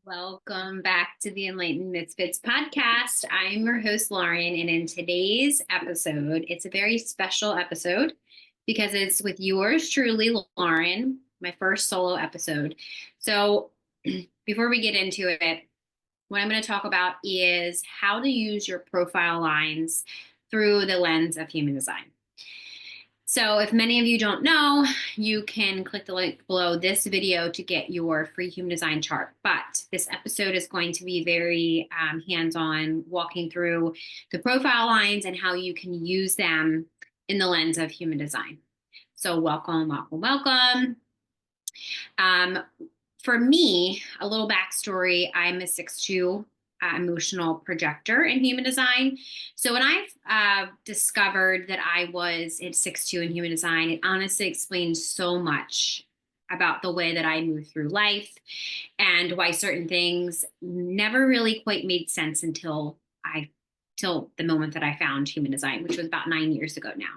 Welcome back to the Enlightened Misfits podcast. I'm your host, Lauren, and in today's episode, it's a very special episode because it's with yours truly, Lauren, my first solo episode. So, before we get into it, what I'm going to talk about is how to use your profile lines through the lens of human design. So if many of you don't know, you can click the link below this video to get your free human design chart. But this episode is going to be very hands-on, walking through the profile lines and how you can use them in the lens of human design. So welcome, welcome, welcome. For me, a little backstory, I'm a 6'2" emotional projector in human design. So when I discovered that I was at 6'2" in human design, it honestly explained so much about the way that I move through life and why certain things never really quite made sense until the moment that I found human design, which was about 9 years ago now.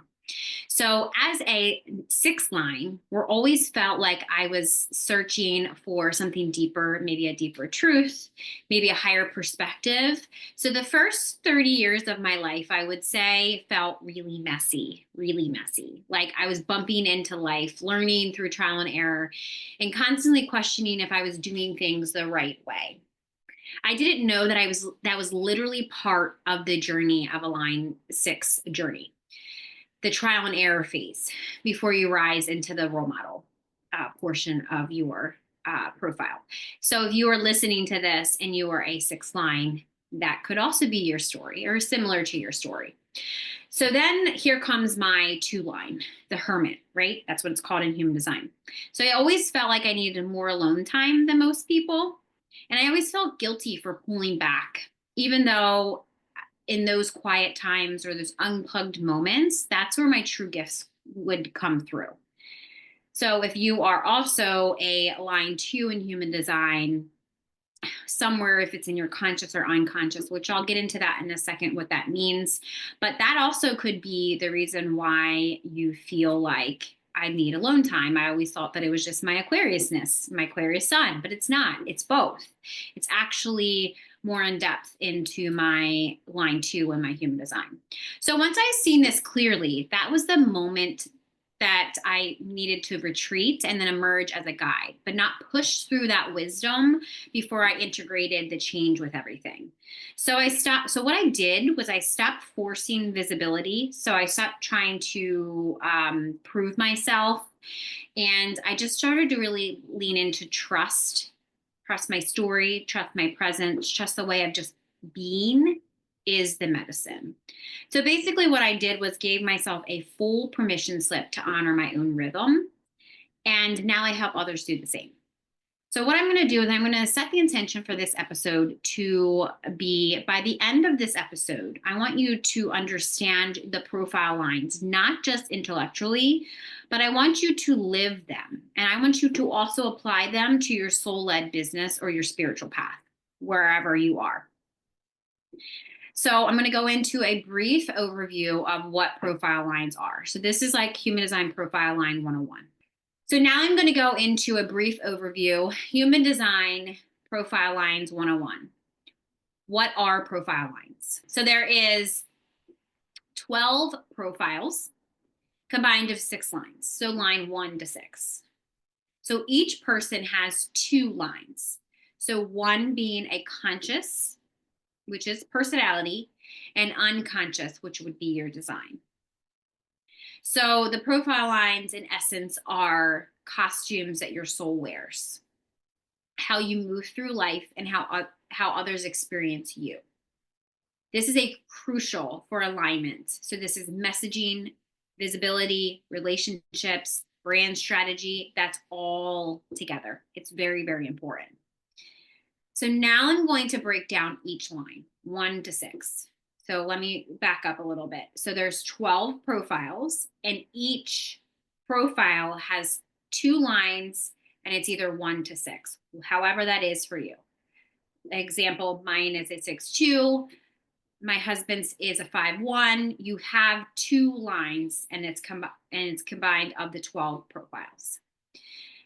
So as a 6 line, we're always felt like I was searching for something deeper, maybe a deeper truth, maybe a higher perspective. So the first 30 years of my life, I would say, felt really messy, really messy. Like I was bumping into life, learning through trial and error, and constantly questioning if I was doing things the right way. I didn't know that was literally part of the journey of a line 6 journey, the trial and error phase before you rise into the role model portion of your profile. So if you are listening to this and you are a 6 line, that could also be your story or similar to your story. So then here comes my 2 line, the hermit, right? That's what it's called in human design. So I always felt like I needed more alone time than most people. And I always felt guilty for pulling back, even though in those quiet times or those unplugged moments, that's where my true gifts would come through. So if you are also a line 2 in human design, somewhere, if it's in your conscious or unconscious, which I'll get into that in a second, what that means. But that also could be the reason why you feel like I need alone time. I always thought that it was just my Aquariusness, my Aquarius sun, but it's not. It's both. It's actually more in depth into my line 2 and my human design. So once I seen this clearly, that was the moment that I needed to retreat and then emerge as a guide, but not push through that wisdom before I integrated the change with everything. So I stopped. So what I did was I stopped forcing visibility. So I stopped trying to prove myself. And I just started to really lean into trust my story, trust my presence, trust the way of just being is the medicine. So basically what I did was gave myself a full permission slip to honor my own rhythm. And now I help others do the same. So what I'm going to do is I'm going to set the intention for this episode to be, by the end of this episode, I want you to understand the profile lines, not just intellectually, but I want you to live them. And I want you to also apply them to your soul-led business or your spiritual path, wherever you are. So I'm going to go into a brief overview of what profile lines are. So this is like Human Design Profile Line 101. So now I'm going to go into a brief overview, Human Design Profile Lines 101. What are profile lines? So there is 12 profiles combined of 6 lines. So line 1 to 6. So each person has 2 lines. So one being a conscious, which is personality, and unconscious, which would be your design. So the profile lines, in essence, are costumes that your soul wears, how you move through life, and how others experience you. This is a crucial for alignment. So this is messaging, visibility, relationships, brand strategy. That's all together. It's very, very important. So now I'm going to break down each line, 1 to 6. So let me back up a little bit. So there's 12 profiles, and each profile has 2 lines, and it's either 1 to 6, however that is for you. Example, mine is a 6'2". My husband's is a 5'1". You have 2 lines, and it's combined of the 12 profiles.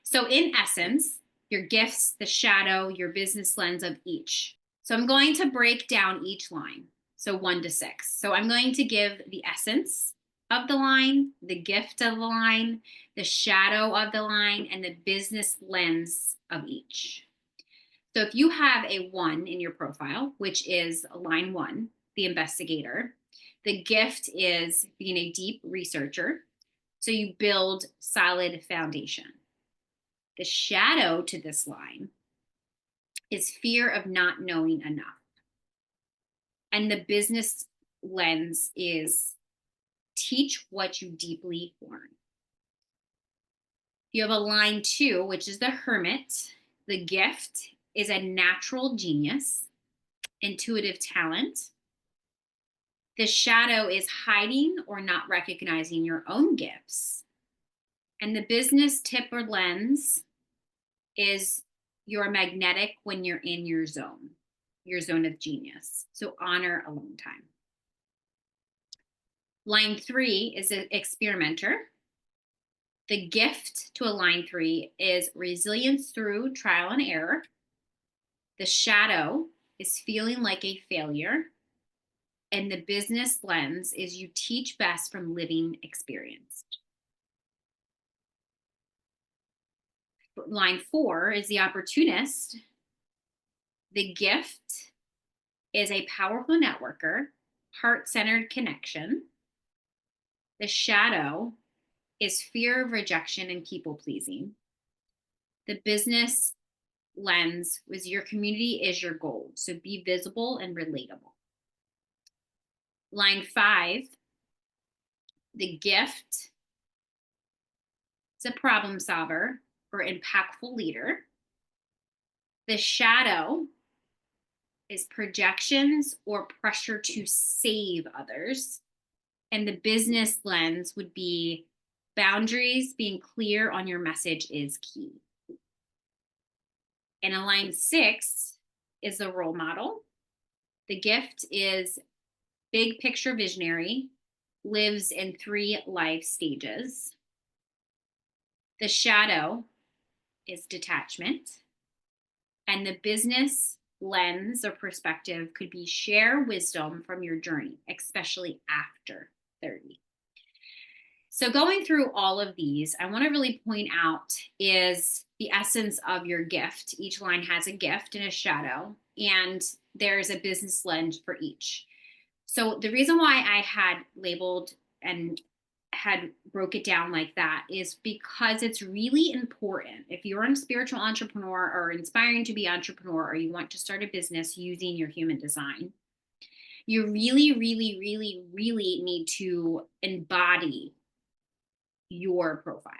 So in essence, your gifts, the shadow, your business lens of each. So I'm going to break down each line. So 1 to 6. So I'm going to give the essence of the line, the gift of the line, the shadow of the line, and the business lens of each. So if you have a 1 in your profile, which is line 1, the investigator, the gift is being a deep researcher. So you build solid foundation. The shadow to this line is fear of not knowing enough. And the business lens is teach what you deeply learn. You have a line 2, which is the hermit. The gift is a natural genius, intuitive talent. The shadow is hiding or not recognizing your own gifts. And the business tip or lens is you're magnetic when you're in your zone of genius. So honor alone time. Line 3 is an experimenter. The gift to a line 3 is resilience through trial and error. The shadow is feeling like a failure. And the business lens is you teach best from living experience. Line 4 is the opportunist. The gift is a powerful networker, heart-centered connection. The shadow is fear of rejection and people-pleasing. The business lens was your community is your goal. So be visible and relatable. Line 5, the gift is a problem solver or impactful leader. The shadow is projections or pressure to save others. And the business lens would be boundaries, being clear on your message is key. And a line 6 is the role model. The gift is big picture visionary, lives in 3 life stages. The shadow is detachment. And the business lens or perspective could be share wisdom from your journey, especially after 30. So going through all of these, I want to really point out is the essence of your gift. Each line has a gift and a shadow, and there's a business lens for each. So the reason why I had labeled and had broke it down like that is because it's really important. If you're a spiritual entrepreneur or inspiring to be entrepreneur, or you want to start a business using your human design, you really, really, really, really need to embody your profile.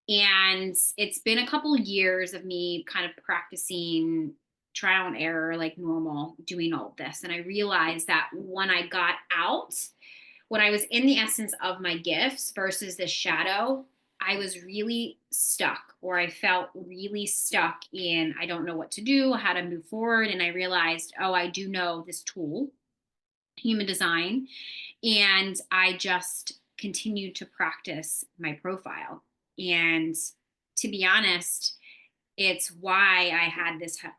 And it's been a couple years of me kind of practicing trial and error like normal, doing all of this. And I realized that when I got out, when I was in the essence of my gifts versus the shadow, I was really stuck, or I felt really stuck in, I don't know what to do, how to move forward. And I realized, oh, I do know this tool, human design. And I just continued to practice my profile. And to be honest, it's why I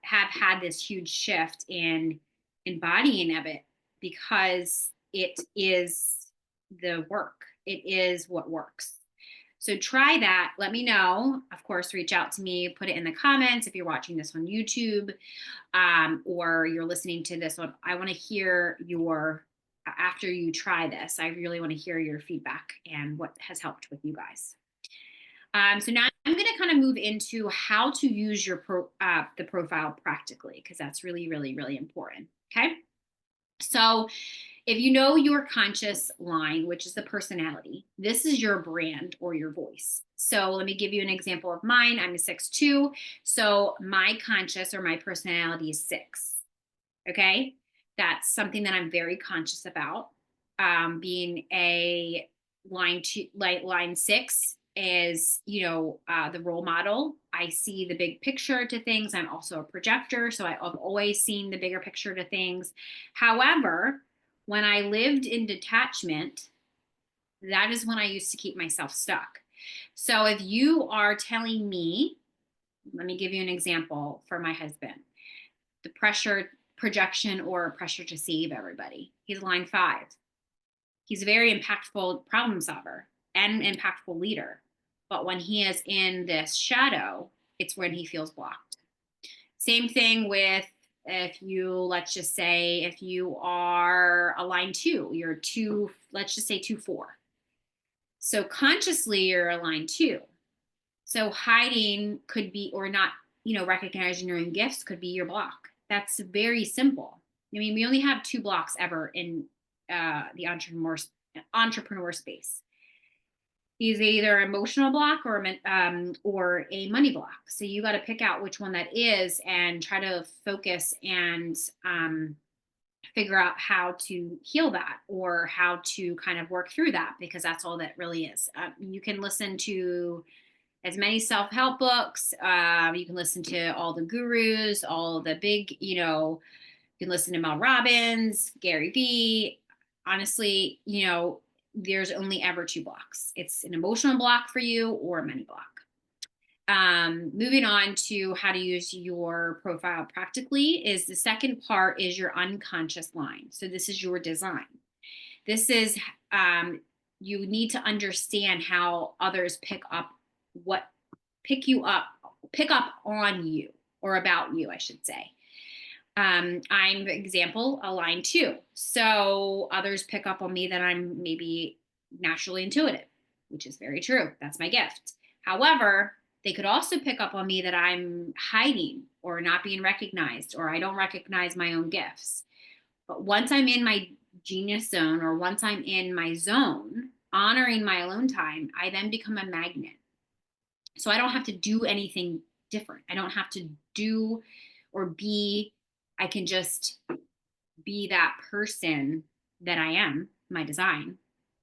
have had this huge shift in embodying of it, because it is the work. It is what works. So try that. Let me know. Of course, reach out to me, put it in the comments if you're watching this on YouTube, or you're listening to this one. I want to hear after you try this, I really want to hear your feedback and what has helped with you guys. So now I'm going to kind of move into how to use your the profile practically, because that's really, really, really important. Okay. So if you know your conscious line, which is the personality, this is your brand or your voice. So let me give you an example of mine. I'm a 6'2". So my conscious or my personality is 6. Okay. That's something that I'm very conscious about. Being a line 6 is, the role model. I see the big picture to things. I'm also a projector, so I've always seen the bigger picture to things. However, when I lived in detachment, that is when I used to keep myself stuck. So if you are telling me let me give you an example for my husband. The pressure projection or pressure to save everybody. He's line 5. He's a very impactful problem solver and impactful leader. But when he is in this shadow, it's when he feels blocked. Same thing with, if you, let's just say, if you are a line 2, you're 2, let's just say 2-4. So consciously you're a line 2. So hiding could be, or not, recognizing your own gifts could be your block. That's very simple. I mean, we only have 2 blocks ever in the entrepreneur space. Is either emotional block or a money block. So you got to pick out which one that is and try to focus and figure out how to heal that or how to kind of work through that, because that's all that really is. You can listen to as many self-help books. You can listen to all the gurus, all the big, you can listen to Mel Robbins, Gary Vee. Honestly, there's only ever 2 blocks. It's an emotional block for you or a money block. Moving on to how to use your profile practically is the second part is your unconscious line. So this is your design. This is, you need to understand how others pick up on you, or about you, I should say. I'm, for example, a line 2. So others pick up on me that I'm maybe naturally intuitive, which is very true. That's my gift. However, they could also pick up on me that I'm hiding or not being recognized, or I don't recognize my own gifts. But once I'm in my genius zone, or once I'm in my zone, honoring my alone time, I then become a magnet. So I don't have to do anything different. I don't have to do or be, I can just be that person that I am, my design.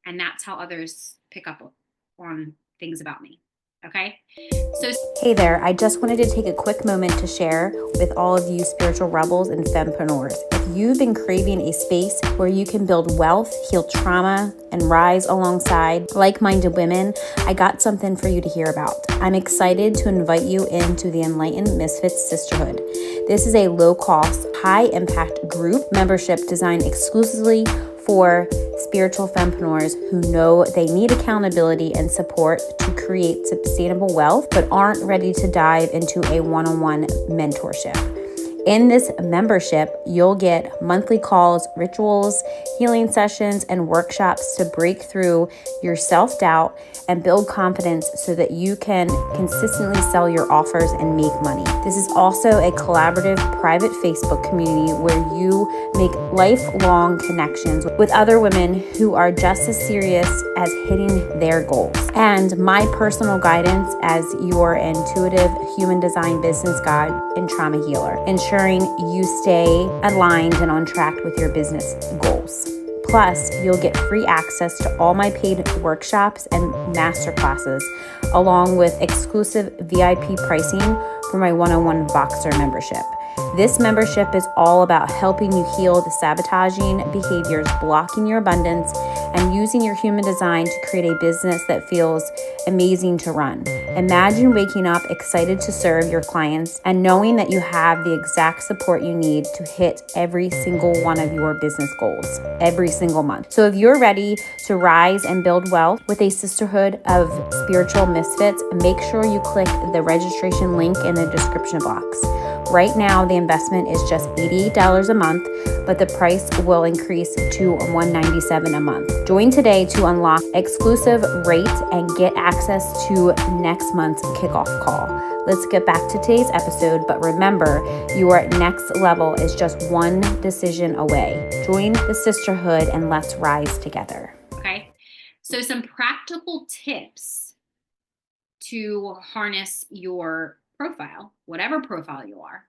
And that's how others pick up on things about me. Okay. So, hey there, I just wanted to take a quick moment to share with all of you spiritual rebels and fempreneurs. If you've been craving a space where you can build wealth, heal trauma, and rise alongside like-minded women, I got something for you to hear about. I'm excited to invite you into the Enlightened Misfits Sisterhood. This is a low-cost, high-impact group membership designed exclusively for spiritual fempreneurs who know they need accountability and support to create sustainable wealth, but aren't ready to dive into a one-on-one mentorship. In this membership, you'll get monthly calls, rituals, healing sessions, and workshops to break through your self-doubt and build confidence so that you can consistently sell your offers and make money. This is also a collaborative private Facebook community where you make lifelong connections with other women who are just as serious as hitting their goals. And my personal guidance as your intuitive human design business guide and trauma healer, ensuring you stay aligned and on track with your business goals. Plus, you'll get free access to all my paid workshops and masterclasses, along with exclusive VIP pricing for my one-on-one Voxer membership. This membership is all about helping you heal the sabotaging behaviors blocking your abundance and using your human design to create a business that feels amazing to run. Imagine waking up excited to serve your clients and knowing that you have the exact support you need to hit every single one of your business goals every single month. So if you're ready to rise and build wealth with a sisterhood of spiritual misfits, make sure you click the registration link in the description box. Right now, the investment is just $88 a month, but the price will increase to $197 a month. Join today to unlock exclusive rates and get access to next month's kickoff call. Let's get back to today's episode, but remember, your next level is just one decision away. Join the sisterhood and let's rise together. Okay. So some practical tips to harness your profile, whatever profile you are,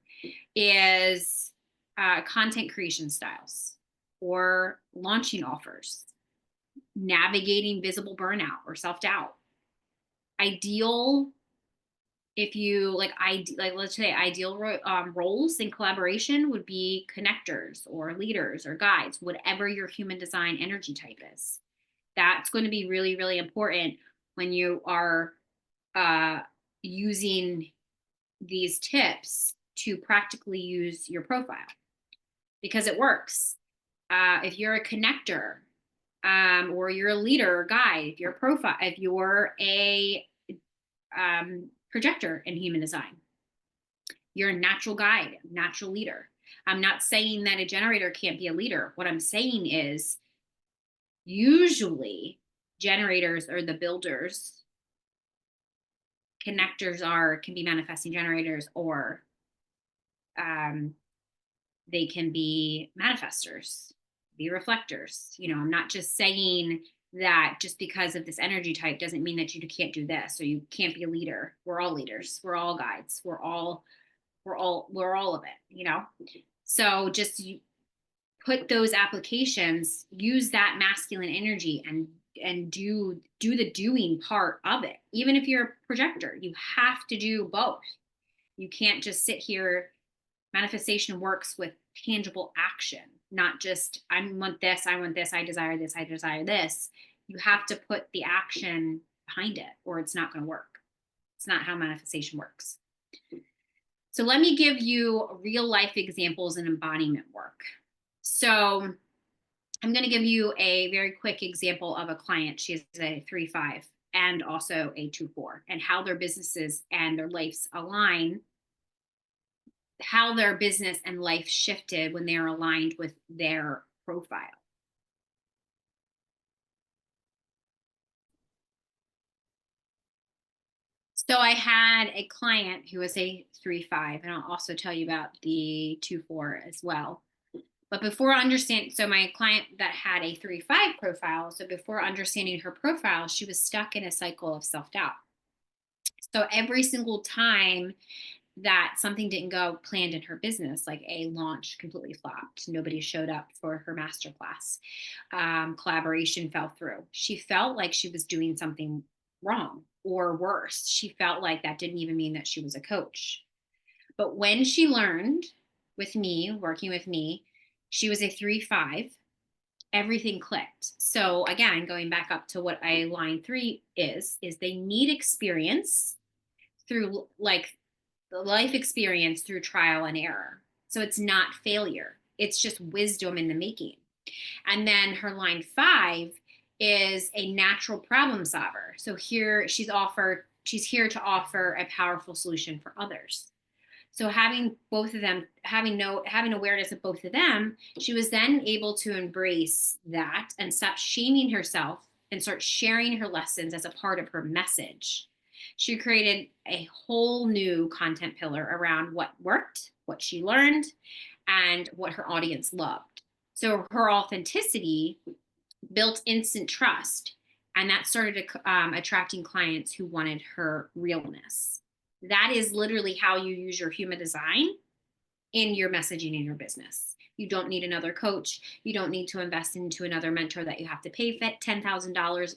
is content creation styles or launching offers, navigating visible burnout or self-doubt. Ideal, if you let's say ideal roles in collaboration would be connectors or leaders or guides, whatever your human design energy type is. That's going to be really, really important when you are using these tips to practically use your profile because it works. If you're a connector, or you're a leader or guide, if you're a profile, if you're a projector in human design, you're a natural guide, natural leader. I'm not saying that a generator can't be a leader. What I'm saying is usually generators are the builders, connectors can be manifesting generators, or um, they can be manifestors, be reflectors. I'm not just saying that just because of this energy type doesn't mean that you can't do this or you can't be a leader. We're all leaders. We're all guides. We're all of it. So just put those applications, use that masculine energy and do the doing part of it. Even if you're a projector, you have to do both. You can't just sit here. Manifestation works with tangible action, not just I want this, I desire this, I desire this. You have to put the action behind it or it's not going to work. It's not how manifestation works. So let me give you real life examples in embodiment work. So I'm going to give you a very quick example of a client. She is a 3-5 and also a 2-4, and how their businesses and their lives align, how their business and life shifted when they're aligned with their profile. So I had a client who was a 3-5, and I'll also tell you about the 2-4 as well. But before understanding, so my client that had a 3-5 profile, so before understanding her profile, she was stuck in a cycle of self-doubt. So every single time that something didn't go planned in her business, like a launch completely flopped, nobody showed up for her masterclass, collaboration fell through, she felt like she was doing something wrong, or worse, she felt like that didn't even mean that she was a coach. But when she learned with me, working with me, she was a 3-5, everything clicked. So again, going back up to what a line 3 is they need experience through, like, the life experience through trial and error. So it's not failure. It's just wisdom in the making. And then her line 5 is a natural problem solver. So here she's here to offer a powerful solution for others. So having both of them, having awareness of both of them, she was then able to embrace that and stop shaming herself and start sharing her lessons as a part of her message. She created a whole new content pillar around what worked, what she learned, and what her audience loved. So her authenticity built instant trust, and that started attracting clients who wanted her realness. That is literally how you use your human design in your messaging in your business. You don't need another coach. You don't need to invest into another mentor that you have to pay $10,000.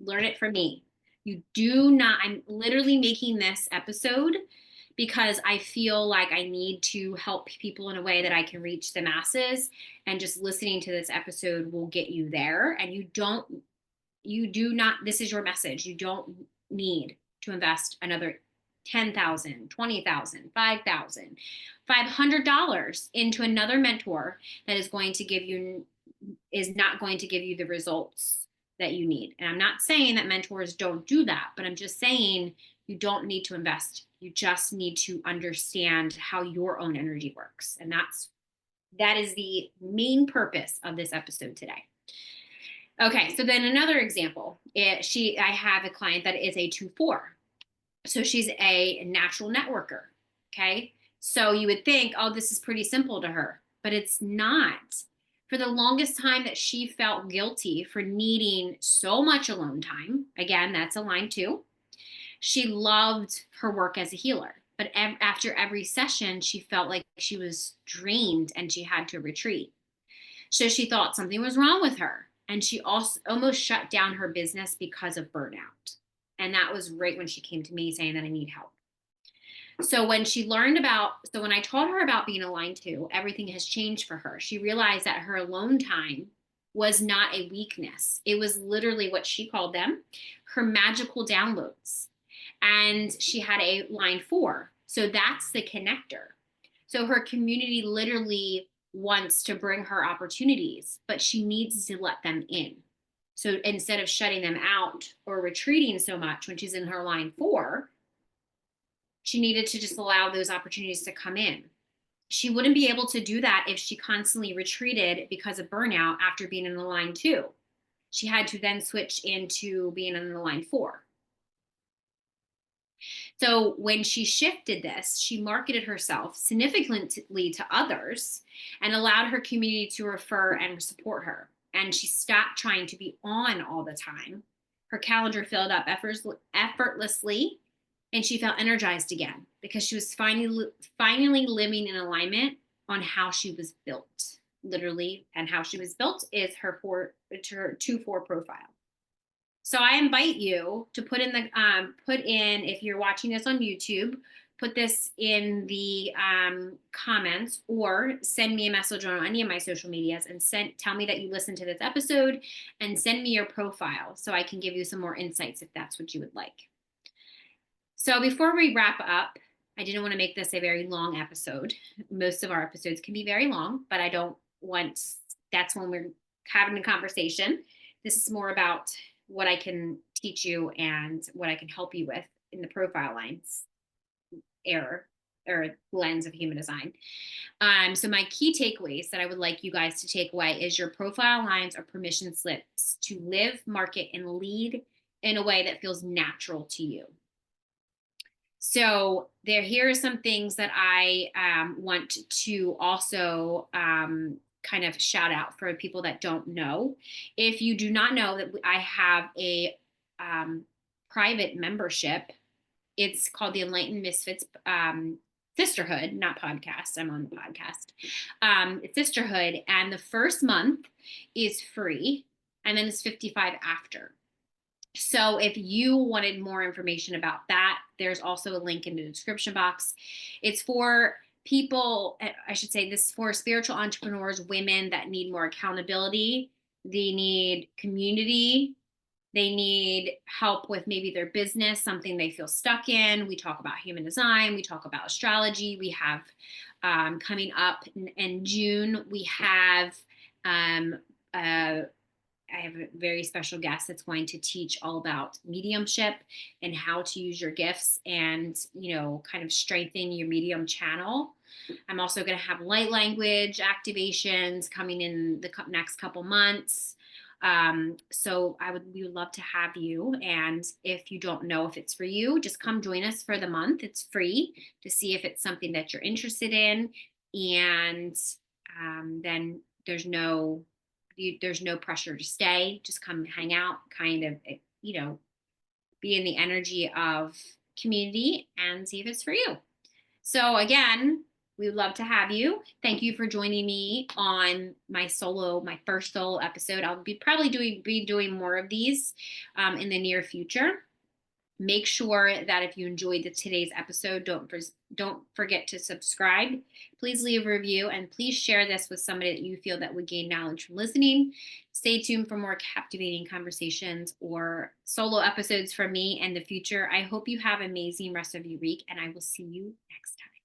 Learn it from me. You do not, I'm literally making this episode because I feel like I need to help people in a way that I can reach the masses. And just listening to this episode will get you there. And you do not, this is your message. You don't need to invest another $10,000, $20,000, $5,000, $500 into another mentor that is not going to give you the results that you need. And I'm not saying that mentors don't do that, but I'm just saying you don't need to invest. You just need to understand how your own energy works. And that is the main purpose of this episode today. Okay, so then another example, I have a client that is a 2-4. So she's a natural networker, okay? So you would think, oh, this is pretty simple to her, but it's not. For the longest time that she felt guilty for needing so much alone time, again, that's a line 2, she loved her work as a healer. But after every session, she felt like she was drained and she had to retreat. So she thought something was wrong with her. And she also almost shut down her business because of burnout. And that was right when she came to me saying that I need help. So when I told her about being a line 2, everything has changed for her. She realized that her alone time was not a weakness. It was literally what she called them, her magical downloads. And she had a line 4. So that's the connector. So her community literally wants to bring her opportunities, but she needs to let them in. So instead of shutting them out or retreating so much when she's in her line 4, she needed to just allow those opportunities to come in. She wouldn't be able to do that if she constantly retreated because of burnout after being in the line 2. She had to then switch into being in the line 4. So when she shifted this, she marketed herself significantly to others and allowed her community to refer and support her. And she stopped trying to be on all the time. Her calendar filled up effortlessly, and she felt energized again because she was finally living in alignment on how she was built. Literally, and how she was built is her 2-4 profile. So I invite you to put in if you're watching this on YouTube, put this in the comments, or send me a message on any of my social medias and tell me that you listened to this episode, and send me your profile so I can give you some more insights if that's what you would like. So before we wrap up, I didn't want to make this a very long episode. Most of our episodes can be very long, but I don't want, that's when we're having a conversation. This is more about what I can teach you and what I can help you with in the profile lines error or lens of human design. So my key takeaways that I would like you guys to take away is your profile lines are permission slips to live, market, and lead in a way that feels natural to you. So here are some things that I want to also kind of shout out for people that don't know. If you do not know that I have a private membership, it's called the Enlightened Misfits Sisterhood, not podcast. I'm on the podcast. It's Sisterhood, and the first month is free, and then it's 55 after. So if you wanted more information about that, there's also a link in the description box. It's for people, I should say, this is for spiritual entrepreneurs, women that need more accountability. They need community. They need help with maybe their business, something they feel stuck in. We talk about human design. We talk about astrology. We have coming up in June, we have I have a very special guest that's going to teach all about mediumship and how to use your gifts and, kind of strengthen your medium channel. I'm also going to have light language activations coming in the next couple months. So we would love to have you. And if you don't know if it's for you, just come join us for the month. It's free to see if it's something that you're interested in. And then there's no pressure to stay. Just come hang out, kind of, be in the energy of community and see if it's for you. So again, we would love to have you. Thank you for joining me on my first solo episode. I'll be probably doing more of these in the near future. Make sure that if you enjoyed today's episode, don't forget to subscribe. Please leave a review, and please share this with somebody that you feel that would gain knowledge from listening. Stay tuned for more captivating conversations or solo episodes from me in the future. I hope you have an amazing rest of your week, and I will see you next time.